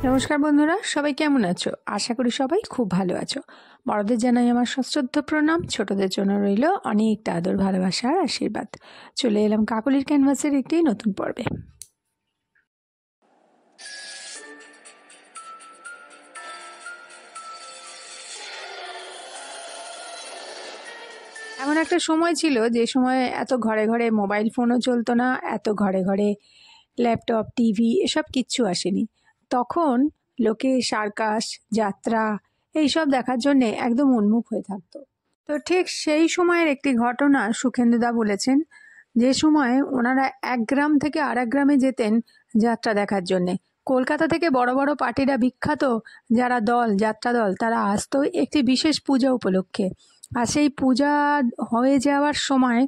নমস্কার বন্ধুরা, সবাই কেমন আছো? আশা করি সবাই খুব ভালো আছো। বড়দের জানাই আমার সশ্রদ্ধ প্রণাম, ছোটদের জন্য রইল অনেকটা আদর ভালোবাসার আশীর্বাদ। চলে এলাম কাকলির ক্যানভাসের একটি নতুন পর্বে। এমন একটা সময় ছিল যে সময় এত ঘরে ঘরে মোবাইল ফোনও চলতো না, এত ঘরে ঘরে ল্যাপটপ, টিভি এসব কিচ্ছু আসেনি। তখন লোকে সার্কাস, যাত্রা এইসব দেখার জন্যে একদম উন্মুখ হয়ে থাকতো। তো ঠিক সেই সময়ের একটি ঘটনা সুখেন্দুদা বলেছেন, যে সময় ওনারা এক গ্রাম থেকে আর এক গ্রামে যেতেন যাত্রা দেখার জন্যে। কলকাতা থেকে বড় বড় পার্টিরা, বিখ্যাত যারা দল, যাত্রা দল, তারা আসতো একটি বিশেষ পূজা উপলক্ষে। আর সেই পূজা হয়ে যাওয়ার সময়,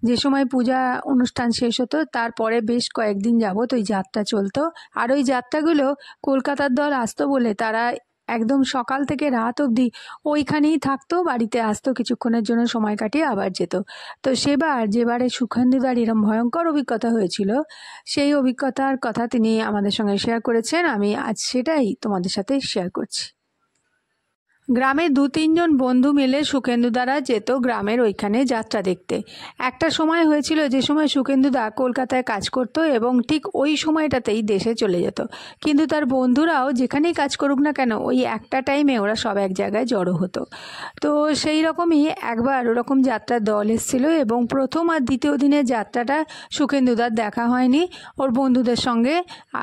যে সময় পূজা অনুষ্ঠান শেষ হতো, তারপরে বেশ কয়েকদিন যাবত ওই যাত্রা চলতো। আর ওই যাত্রাগুলো কলকাতার দল আসতো বলে তারা একদম সকাল থেকে রাত অবধি ওইখানেই থাকতো, বাড়িতে আসতো, কিছুক্ষণের জন্য সময় কাটিয়ে আবার যেত। তো সেবার যেবারে সুখেন্দুদার এরম ভয়ঙ্কর অভিজ্ঞতা হয়েছিল, সেই অভিজ্ঞতার কথা তিনি আমাদের সঙ্গে শেয়ার করেছেন। আমি আজ সেটাই তোমাদের সাথে শেয়ার করছি। গ্রামে 2-3 জন বন্ধু মিলে সুখেন্দুদারা যেত গ্রামের ওইখানে যাত্রা দেখতে। একটা সময় হয়েছিল যে সময় সুখেন্দুদা কলকাতায় কাজ করতো এবং ঠিক ওই সময়টাতেই দেশে চলে যেত। কিন্তু তার বন্ধুরাও যেখানেই কাজ করুক না কেন, ওই একটা টাইমে ওরা সব এক জায়গায় জড়ো হতো। তো সেই রকমই একবার ওরকম যাত্রার দল এসেছিলো এবং প্রথম আর দ্বিতীয় দিনের যাত্রাটা সুখেন্দুদার দেখা হয়নি ওর বন্ধুদের সঙ্গে।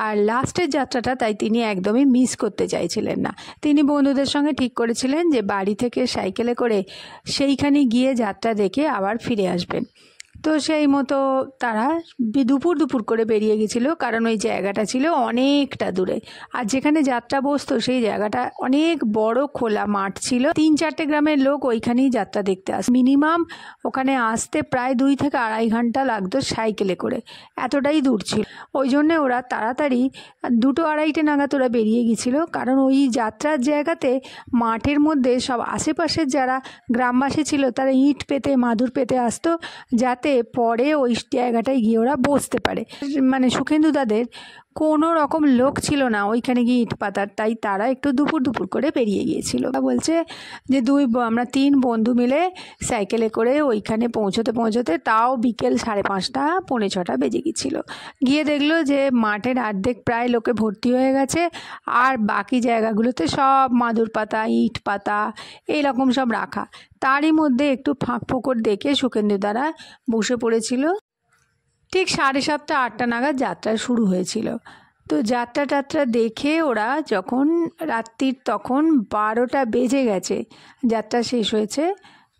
আর লাস্টের যাত্রাটা তাই তিনি একদমই মিস করতে চাইছিলেন না। তিনি বন্ধুদের সঙ্গে ঠিক করেছিলেন যে বাড়ি থেকে সাইকেলে করে সেইখানে গিয়ে যাত্রা দেখে আবার ফিরে আসবেন। তো সেই মতো তারা দুপুর করে বেরিয়ে গেছিল, কারণ ওই জায়গাটা ছিল অনেকটা দূরে। আর যেখানে যাত্রা বসতো সেই জায়গাটা অনেক বড় খোলা মাঠ ছিল। 3-4টে গ্রামের লোক ওইখানেই যাত্রা দেখতে আসে। মিনিমাম ওখানে আসতে প্রায় 2 থেকে 2.5 ঘন্টা লাগতো সাইকেলে করে, এতটাই দূর ছিল। ওই জন্যে ওরা তাড়াতাড়ি 2-2:30টে নাগাদ ওরা বেরিয়ে গেছিলো, কারণ ওই যাত্রার জায়গাতে মাঠের মধ্যে সব আশেপাশের যারা গ্রামবাসী ছিল তারা ইট পেতে, মাদুর পেতে আসতো, যাতে পরে ওই জায়গাটায় গিয়ে ওরা বসতে পারে। মানে সুখেন্দুদাদের কোনো রকম লোক ছিল না ওইখানে গিয়ে ইট পাতার, তাই তারা একটু দুপুর করে বেরিয়ে গিয়েছিল। বলছে যে আমরা 3 বন্ধু মিলে সাইকেলে করে ওইখানে পৌঁছতে তাও বিকেল 5:30, 5:45 বেজে গেছিলো। গিয়ে দেখলো যে মাঠের অর্ধেক প্রায় লোকে ভর্তি হয়ে গেছে, আর বাকি জায়গাগুলোতে সব মাদুর পাতা, ইট পাতা এইরকম সব রাখা। তারই মধ্যে একটু ফাঁক ফোকর দেখে সুখেন্দুদারা বসে পড়েছিল। ঠিক 7:30, 8টা নাগাদ যাত্রা শুরু হয়েছিল। তো যাত্রা দেখে ওরা যখন রাত্রির তখন 12টা বেজে গেছে, যাত্রা শেষ হয়েছে।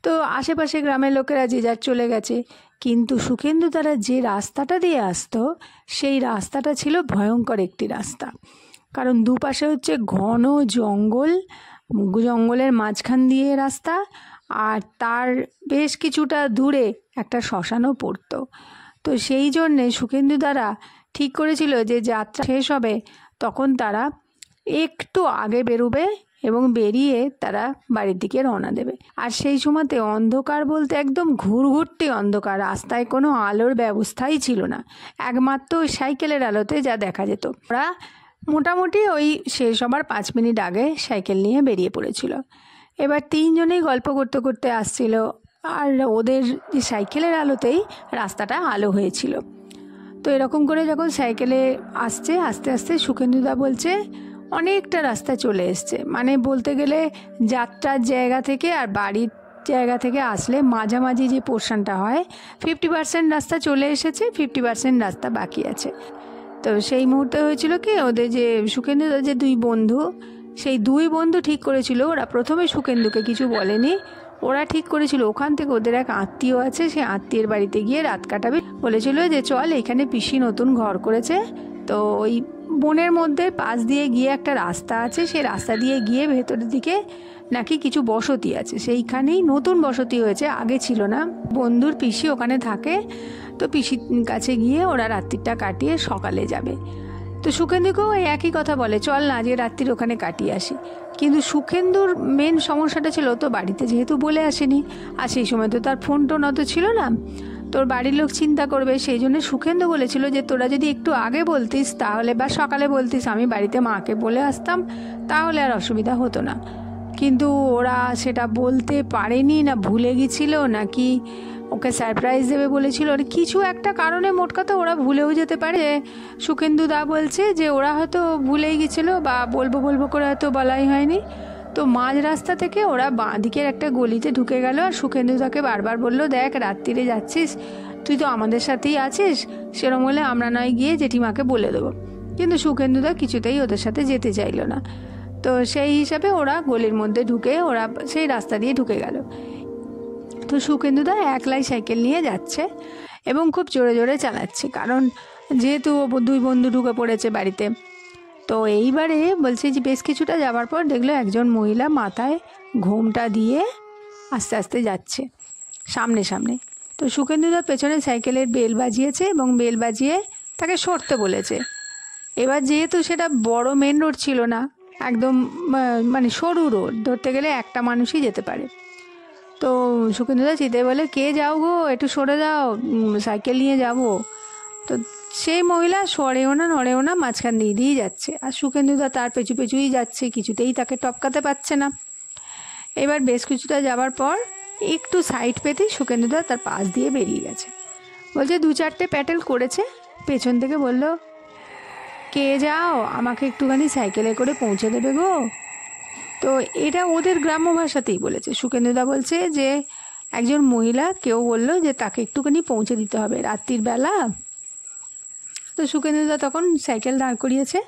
তো আশেপাশে গ্রামের লোকেরা যে যার চলে গেছে, কিন্তু সুখেন্দুদারা যে রাস্তাটা দিয়ে আসতো সেই রাস্তাটা ছিল ভয়ঙ্কর একটি রাস্তা। কারণ দুপাশে হচ্ছে ঘন জঙ্গল, জঙ্গলের মাঝখান দিয়ে রাস্তা, আর তার বেশ কিছুটা দূরে একটা শ্মশানও পড়তো। তো সেই জন্যে সুখেন্দুদারা ঠিক করেছিল যে যাত্রা শেষ হবে তখন তারা একটু আগে বেরোবে এবং বেরিয়ে তারা বাড়ির দিকে রওনা দেবে। আর সেই সময়তে অন্ধকার বলতে একদম ঘুরঘুরটি অন্ধকার, রাস্তায় কোনো আলোর ব্যবস্থাই ছিল না, একমাত্র ওই সাইকেলের আলোতে যা দেখা যেত। ওরা মোটামুটি ওই শেষ হবার 5 মিনিট আগে সাইকেল নিয়ে বেরিয়ে পড়েছিল। এবার 3 জনেই গল্প করতে করতে আসছিল, আর ওদের সাইকেলের আলোতেই রাস্তাটা আলো হয়েছিল। তো এরকম করে যখন সাইকেলে আসছে, আস্তে আস্তে সুখেন্দুদা বলছে অনেকটা রাস্তা চলে এসছে। মানে বলতে গেলে যাত্রার জায়গা থেকে আর বাড়ির জায়গা থেকে আসলে মাঝামাঝি যে পোর্শনটা হয়, 50% রাস্তা চলে এসেছে, 50% রাস্তা বাকি আছে। তো সেই মুহূর্তে হয়েছিল কি, ওদের যে সুখেন্দুদার যে 2 বন্ধু, সেই 2 বন্ধু ঠিক করেছিল, ওরা প্রথমে সুখেন্দুকে কিছু বলেনি, ওরা ঠিক করেছিল ওখান থেকে ওদের এক আত্মীয় আছে, সেই আত্মীয়ের বাড়িতে গিয়ে রাত কাটাবে। বলেছিল যে চল, এখানে পিসি নতুন ঘর করেছে, তো ওই বনের মধ্যে পাশ দিয়ে গিয়ে একটা রাস্তা আছে, সেই রাস্তা দিয়ে গিয়ে ভেতরের দিকে নাকি কিছু বসতি আছে, সেইখানেই নতুন বসতি হয়েছে, আগে ছিল না। বন্ধুর পিসি ওখানে থাকে, তো পিসির কাছে গিয়ে ওরা রাত্রিটা কাটিয়ে সকালে যাবে। তো সুখেন্দুকেও এই একই কথা বলে, চল না আজকে রাত্রির ওখানে কাটিয়ে আসি। কিন্তু সুখেন্দুর মেন সমস্যাটা ছিল, তো বাড়িতে যেহেতু বলে আসেনি, আর সেই সময় তো তার ফোন টোন অত ছিল না, তোর বাড়ির লোক চিন্তা করবে, সেই জন্য সুখেন্দু বলেছিল যে তোরা যদি একটু আগে বলতিস তাহলে, বা সকালে বলতিস, আমি বাড়িতে মাকে বলে আসতাম, তাহলে আর অসুবিধা হতো না। কিন্তু ওরা সেটা বলতে পারেনি, না ভুলে গেছিল, নাকি ওকে সারপ্রাইজ দেবে বলেছিল, কিছু একটা কারণে, মোট কথা ওরা ভুলেও যেতে পারে। সুখেন্দু দা বলছে যে ওরা হয়তো ভুলেই গেছিলো, বা বলবো বলবো করে হয়তো বলাই হয়নি। তো মাঝ রাস্তা থেকে ওরা বাঁ দিকের একটা গলিতে ঢুকে গেল, আর সুখেন্দু তাকে বারবার বললো, দেখ রাত্রিরে যাচ্ছিস, তুই তো আমাদের সাথেই আছিস, সেরম হলে আমরা নয় গিয়ে জেঠিমাকে বলে দেবো। কিন্তু সুখেন্দুদা কিছুতেই ওদের সাথে যেতে চাইলো না। তো সেই হিসাবে ওরা গলির মধ্যে ঢুকে ওরা সেই রাস্তা দিয়ে ঢুকে গেল। তো সুখেন্দুদা একলাই সাইকেল নিয়ে যাচ্ছে এবং খুব জোরে জোরে চালাচ্ছে, কারণ যেহেতু দুই বন্ধু ঢুকে পড়েছে বাড়িতে। তো এইবারে বলছে যে বেশ কিছুটা যাওয়ার পর দেখলো একজন মহিলা মাথায় ঘোমটা দিয়ে আস্তে আস্তে যাচ্ছে সামনে সামনে। তো সুখেন্দুদা পেছনে সাইকেলের বেল বাজিয়েছে এবং বেল বাজিয়ে তাকে সরতে বলেছে। এবার যেহেতু সেটা বড় মেন রোড ছিল না, একদম মানে সরু রোড, ধরতে গেলে একটা মানুষই যেতে পারে। তো সুখেন্দুদা চিতে বলে, কে যাও গো, একটু সরে যাও, সাইকেল নিয়ে যাব। তো সেই মহিলা সরেও না নড়েও না, মাঝখান দিয়েই যাচ্ছে, আর সুখেন্দুদা তার পেছু পেছুই যাচ্ছে, কিছুতেই তাকে টপকাতে পারছে না। এবার বেশ কিছুটা যাওয়ার পর একটু সাইড পেতেই সুখেন্দুদা তার পাশ দিয়ে বেরিয়ে গেছে। বলছে 2-4টে প্যাটেল করেছে, পেছন থেকে বলল, কে যাও, আমাকে একটুখানি সাইকেলে করে পৌঁছে দেবে গো। তো এটা ওদের গ্রাম্য ভাষাতেই বলেছে। সুখেন্দুদা বলছে যে একজন মহিলা কেউ বলল যে তাকে একটুখানি পৌঁছে দিতে হবে রাত্রির বেলা। তো সুখেন্দুদা তখন সাইকেল দাঁড় করিয়েছে,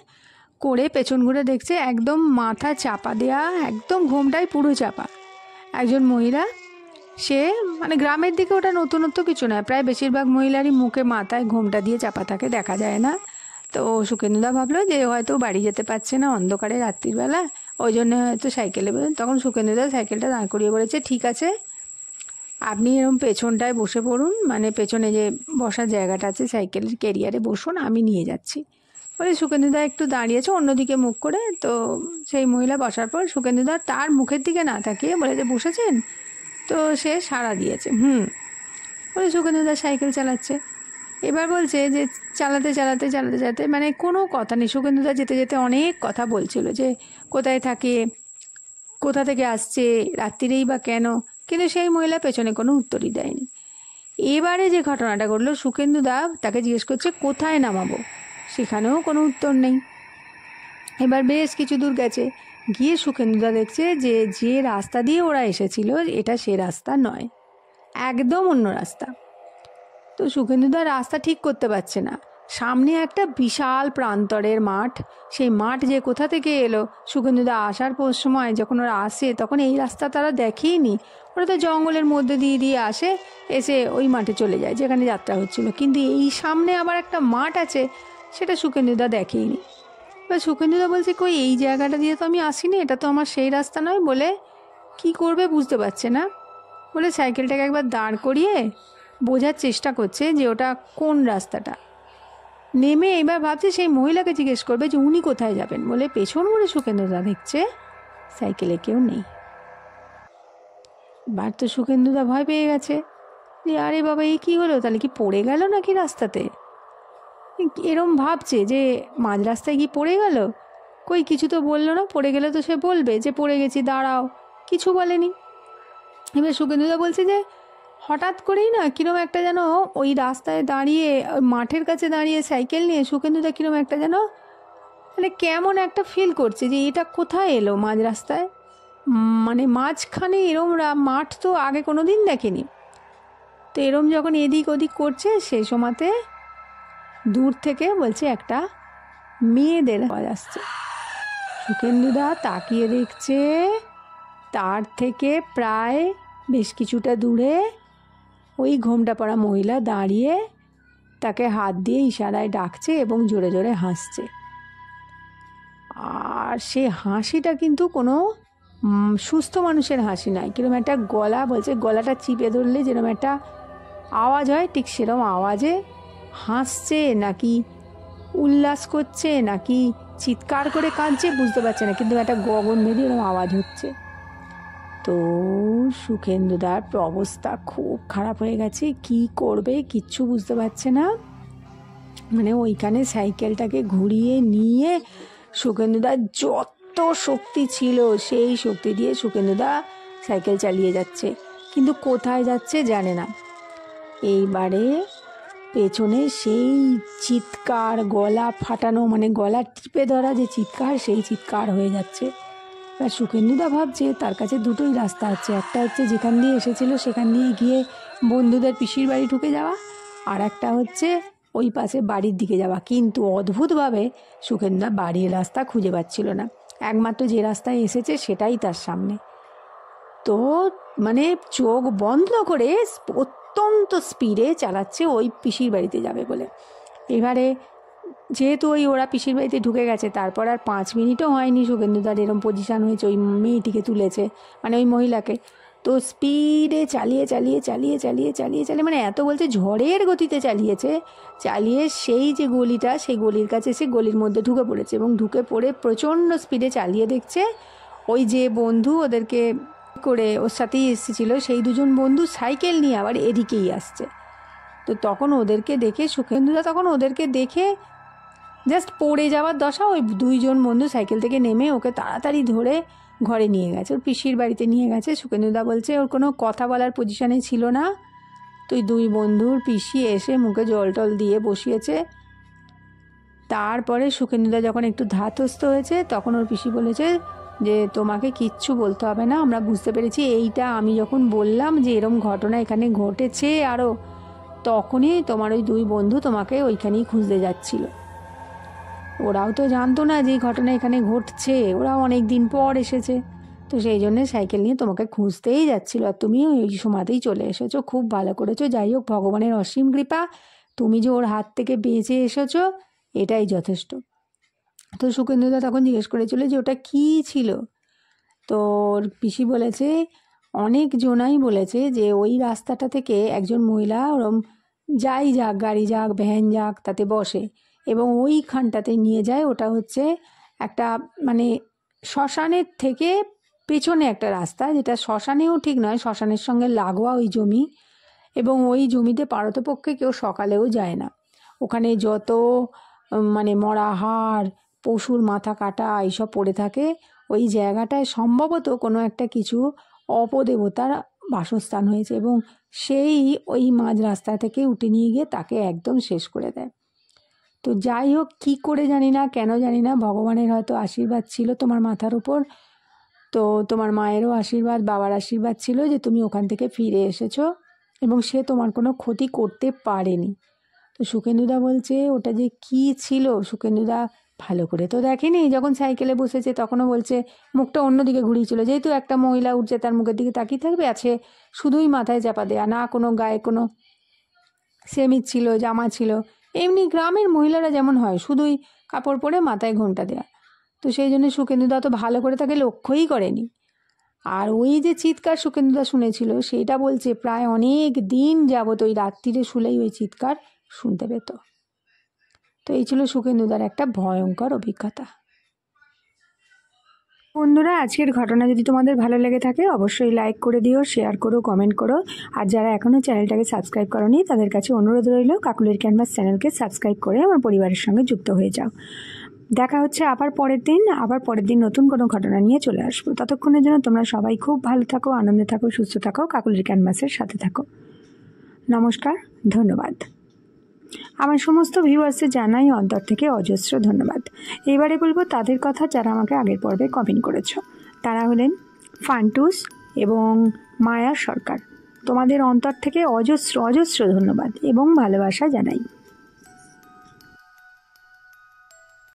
করে পেছন ঘুরে দেখছে একদম মাথা চাপা দেয়া, একদম ঘোমটায় পুরো চাপা একজন মহিলা। সে মানে গ্রামের দিকে ওটা নতুনত্ব কিছু নয়, প্রায় বেশিরভাগ মহিলারই মুখে মাথায় ঘোমটা দিয়ে চাপা থাকে, দেখা যায় না। তো সুখেন্দুদা ভাবলো যে হয়তো বাড়ি যেতে পারছে না অন্ধকারে রাত্রির বেলা, ওই জন্য হয়তো সাইকেলে। তখন সুখেন্দুদা সাইকেলটা দাঁড় করিয়ে বলেছে, ঠিক আছে আপনি এরকম পেছনটায় বসে পড়ুন, মানে পেছনে যে বসার জায়গাটা আছে সাইকেলের ক্যারিয়ারে বসুন, আমি নিয়ে যাচ্ছি। বলে সুখেন্দুদা একটু দাঁড়িয়েছে অন্যদিকে মুখ করে। তো সেই মহিলা বসার পর সুখেন্দুদা তার মুখের দিকে না তাকিয়ে বলে যে বসেছেন। তো সে সাড়া দিয়েছে বলে সুখেন্দুদা সাইকেল চালাচ্ছে। এবার বলছে যে চালাতে চালাতে চালাতে চালাতে মানে কোনো কথা নেই, সুখেন্দুদা যেতে যেতে অনেক কথা বলছিল, যে কোথায় থাকে, কোথা থেকে আসছে, রাত্রিরেই বা কেন, কিন্তু সেই মহিলা পেছনে কোনো উত্তরই দেয়নি। এবারে যে ঘটনাটা ঘটলো, সুখেন্দুদা তাকে জিজ্ঞেস করছে কোথায় নামাবো, সেখানেও কোনো উত্তর নেই। এবার বেশ কিছু দূর গেছে, গিয়ে সুখেন্দুদা দেখছে যে যে রাস্তা দিয়ে ওরা এসেছিল এটা সে রাস্তা নয়, একদম অন্য রাস্তা। তো সুখেন্দুদা রাস্তা ঠিক করতে পারছে না। সামনে একটা বিশাল প্রান্তরের মাঠ, সেই মাঠ যে কোথা থেকে এলো, সুখেন্দুদা আসার সময় যখন ওরা আসে তখন এই রাস্তা তারা দেখেইনি, ওরা তো জঙ্গলের মধ্যে দিয়ে দিয়ে আসে, এসে ওই মাঠে চলে যায় যেখানে যাত্রা হচ্ছিল। কিন্তু এই সামনে আবার একটা মাঠ আছে, সেটা সুখেন্দুদা দেখেইনি। এবার সুখেন্দুদা বলছে, কই এই জায়গাটা দিয়ে তো আমি আসিনি, এটা তো আমার সেই রাস্তা নয়। বলে কি করবে বুঝতে পারছে না, বলে সাইকেলটাকে একবার দাঁড় করিয়ে বোঝার চেষ্টা করছে যে ওটা কোন রাস্তাটা। নেমে এবার ভাবছে সেই মহিলাকে জিজ্ঞেস করবে যে উনি কোথায় যাবেন। বলে পেছন ঘুরে সুখেন্দুদা দেখছে সাইকেলে কেউ নেই। এবার তো সুখেন্দুদা ভয় পেয়ে গেছে যে আরে বাবা এই কী হলো, তাহলে কি পড়ে গেল নাকি রাস্তাতে, এরম ভাবছে যে মাঝ রাস্তায় কি পড়ে গেল। কই কিছু তো বললো না, পড়ে গেলে তো সে বলবে যে পড়ে গেছি দাঁড়াও, কিছু বলেনি। এবার সুখেন্দুদা বলছে যে হঠাৎ করেই না কীরকম একটা যেন ওই রাস্তায় দাঁড়িয়ে, ওই মাঠের কাছে দাঁড়িয়ে সাইকেল নিয়ে সুখেন্দুদা কীরকম একটা যেন মানে কেমন একটা ফিল করছে যে এটা কোথায় এলো মাঝ রাস্তায়, মানে মাঝখানে এরম মাঠ তো আগে কোনো দিন দেখেনি। তো এরম যখন এদিক ওদিক করছে সেই সময়তে দূর থেকে বলছে একটা মেয়েদের আওয়াজ আসছে। সুখেন্দুদা তাকিয়ে দেখছে তার থেকে প্রায় বেশ কিছুটা দূরে ওই ঘোমটা পরা মহিলা দাঁড়িয়ে তাকে হাত দিয়ে ইশারায় ডাকছে এবং জোরে জোরে হাসছে। আর সে হাসিটা কিন্তু কোনো সুস্থ মানুষের হাসি নয়, কিরকম একটা গলা, বলছে গলাটা চিপে ধরলে যেরকম একটা আওয়াজ হয় ঠিক সেরকম আওয়াজে হাসছে, নাকি উল্লাস করছে, নাকি চিৎকার করে কাঁদছে বুঝতে পারছে না, কিন্তু একটা গগনভেদী এরকম আওয়াজ হচ্ছে। তো সুখেন্দুদার অবস্থা খুব খারাপ হয়ে গেছে, কি করবে কিচ্ছু বুঝতে পারছে না। মানে ওইখানে সাইকেলটাকে ঘুরিয়ে নিয়ে সুখেন্দুদার যত শক্তি ছিল সেই শক্তি দিয়ে সুখেন্দুদা সাইকেল চালিয়ে যাচ্ছে, কিন্তু কোথায় যাচ্ছে জানে না। এইবারে পেছনে সেই চিৎকার, গলা ফাটানো, মানে গলা টিপে ধরা যে চিৎকার, সেই চিৎকার হয়ে যাচ্ছে। এবার সুখেন্দুদা ভাবছে তার কাছে দুটোই রাস্তা আছে, একটা হচ্ছে যেখান দিয়ে এসেছিল সেখান দিয়ে গিয়ে বন্ধুদের পিসির বাড়ি ঢুকে যাওয়া, আর একটা হচ্ছে ওই পাশে বাড়ির দিকে যাওয়া। কিন্তু অদ্ভুতভাবে সুখেন্দুদা বাড়ির রাস্তা খুঁজে পাচ্ছিল না, একমাত্র যে রাস্তায় এসেছে সেটাই তার সামনে। তো মানে চোখ বন্ধ করে অত্যন্ত স্পিডে চালাচ্ছে ওই পিসির বাড়িতে যাবে বলে। এবারে যেহেতু ওরা পিসির বাড়িতে ঢুকে গেছে, তারপর আর 5 মিনিটও হয়নি সুখেন্দুদার এরম পজিশান হয়েছে, ওই মেয়েটিকে তুলেছে, মানে ওই মহিলাকে। তো স্পিডে চালিয়ে মানে এত বলছে ঝড়ের গতিতে চালিয়ে সেই যে গলিটা, সেই গলির কাছে এসে গলির মধ্যে ঢুকে পড়েছে, এবং ঢুকে পড়ে প্রচণ্ড স্পিডে চালিয়ে দেখছে ওই যে বন্ধু ওদেরকে করে ওর সাথেই এসেছিল, সেই দুজন বন্ধু সাইকেল নিয়ে আবার এদিকেই আসছে। তো তখন ওদেরকে দেখে সুখেন্দুদা জাস্ট পড়ে যাওয়ার দশা, ওই দুইজন বন্ধু সাইকেল থেকে নেমে ওকে তাড়াতাড়ি ধরে ঘরে নিয়ে গেছে, ওর পিসির বাড়িতে নিয়ে গেছে। সুখেন্দুদা বলছে ওর কোনো কথা বলার পজিশানে ছিল না। তো ওই দুই বন্ধুর পিসি এসে মুখে জল টল দিয়ে বসিয়েছে। তারপরে সুখেন্দুদা যখন একটু ধাতস্থ হয়েছে, তখন ওর পিসি বলেছে যে তোমাকে কিচ্ছু বলতে হবে না, আমরা বুঝতে পেরেছি। এইটা আমি যখন বললাম যে এরম ঘটনা এখানে ঘটেছে আরও, তখনই তোমার ওই দুই বন্ধু তোমাকে ওইখানেই খুঁজতে যাচ্ছিল। ওরাও তো জানতো না যে এই ঘটনা এখানে ঘটছে, ওরাও অনেক দিন পর এসেছে, তো সেই জন্যে সাইকেল নিয়ে তোমাকে খুঁজতেই যাচ্ছিল, আর তুমি ওই সময়তেই চলে এসেছো, খুব ভালো করেছো। যাই হোক, ভগবানের অসীম কৃপা, তুমি যে ওর হাত থেকে বেঁচে এসেছো এটাই যথেষ্ট। তো সুখেন্দুদা তখন জিজ্ঞেস করেছিল যে ওটা কী ছিল। তো ওর পিসি বলেছে অনেক জনাই বলেছে যে ওই রাস্তাটা থেকে একজন মহিলা ওরম যাই যাক, গাড়ি যাক, ভ্যান যাক, তাতে বসে এবং ওইখানটাতে নিয়ে যায়। ওটা হচ্ছে একটা মানে শ্মশানের থেকে পেছনে একটা রাস্তা, যেটা শ্মশানেও ঠিক নয়, শ্মশানের সঙ্গে লাগোয়া ওই জমি, এবং ওই জমিতে পারতপক্ষে কেউ সকালেও যায় না। ওখানে যত মানে মরা হাড়, পশুর মাথা কাটা এইসব পড়ে থাকে। ওই জায়গাটায় সম্ভবত কোনো একটা কিছু অপদেবতার বাসস্থান হয়েছে, এবং সেই ওই মাঝ রাস্তা থেকে উঠে নিয়ে গিয়ে তাকে একদম শেষ করে দেয়। তো যাই হোক, কী করে জানি না, কেন জানি না, ভগবানের হয়তো আশীর্বাদ ছিল তোমার মাথার উপর, তো তোমার মায়েরও আশীর্বাদ, বাবার আশীর্বাদ ছিল যে তুমি ওখান থেকে ফিরে এসেছো, এবং সে তোমার কোনো ক্ষতি করতে পারেনি। তো সুখেন্দুদা বলছে ওটা যে কী ছিল, সুখেন্দুদা ভালো করে তো দেখেনি, যখন সাইকেলে বসেছে তখনও বলছে মুখটা অন্যদিকে ঘুরিয়েছিল, যেহেতু একটা মহিলা উঠছে তার মুখের দিকে তাকিয়ে থাকবে, আছে শুধুই মাথায় চাপা দেয়া, না কোনো গায়ে কোনো সেমিজ ছিল, জামা ছিল, এমনি গ্রামের মহিলারা যেমন হয়, শুধুই কাপড় পরে মাথায় ঘোমটা দেয়া। তো সেই জন্য সুখেন্দুদা তো ভালো করে তাকে লক্ষ্যই করেনি। আর ওই যে চিৎকার সুখেন্দুদা শুনেছিল, সেইটা বলছে প্রায় অনেক দিন যাবত ওই রাত্রিরে শুলেই ওই চিৎকার শুনতে পেত। তো এই ছিল সুখেন্দুদার একটা ভয়ঙ্কর অভিজ্ঞতা। বন্ধুরা, আজকের ঘটনা যদি তোমাদের ভালো লেগে থাকে অবশ্যই লাইক করে দিও, শেয়ার করো, কমেন্ট করো। আর যারা এখনও চ্যানেলটাকে সাবস্ক্রাইব করোনি তাদের কাছে অনুরোধ রইল কাকুলির ক্যানভাস চ্যানেলকে সাবস্ক্রাইব করে আমার পরিবারের সঙ্গে যুক্ত হয়ে যাও। দেখা হচ্ছে আবার পরের দিন নতুন কোনো ঘটনা নিয়ে চলে আসবো। ততক্ষণের জন্য তোমরা সবাই খুব ভালো থাকো, আনন্দে থাকো, সুস্থ থাকো, কাকুলির ক্যানভাসের সাথে থাকো। নমস্কার, ধন্যবাদ। আমার সমস্ত ভিউয়ার্সদের জানাই অন্তর থেকে অজস্র ধন্যবাদ। এবারে বলবো তাদের কথা যারা আমাকে আগের পর্বে কমেন্ট করেছো। তারা হলেন ফান্টুস এবং মায়া সরকার। তোমাদের অন্তর থেকে অজস্র ধন্যবাদ এবং ভালোবাসা জানাই।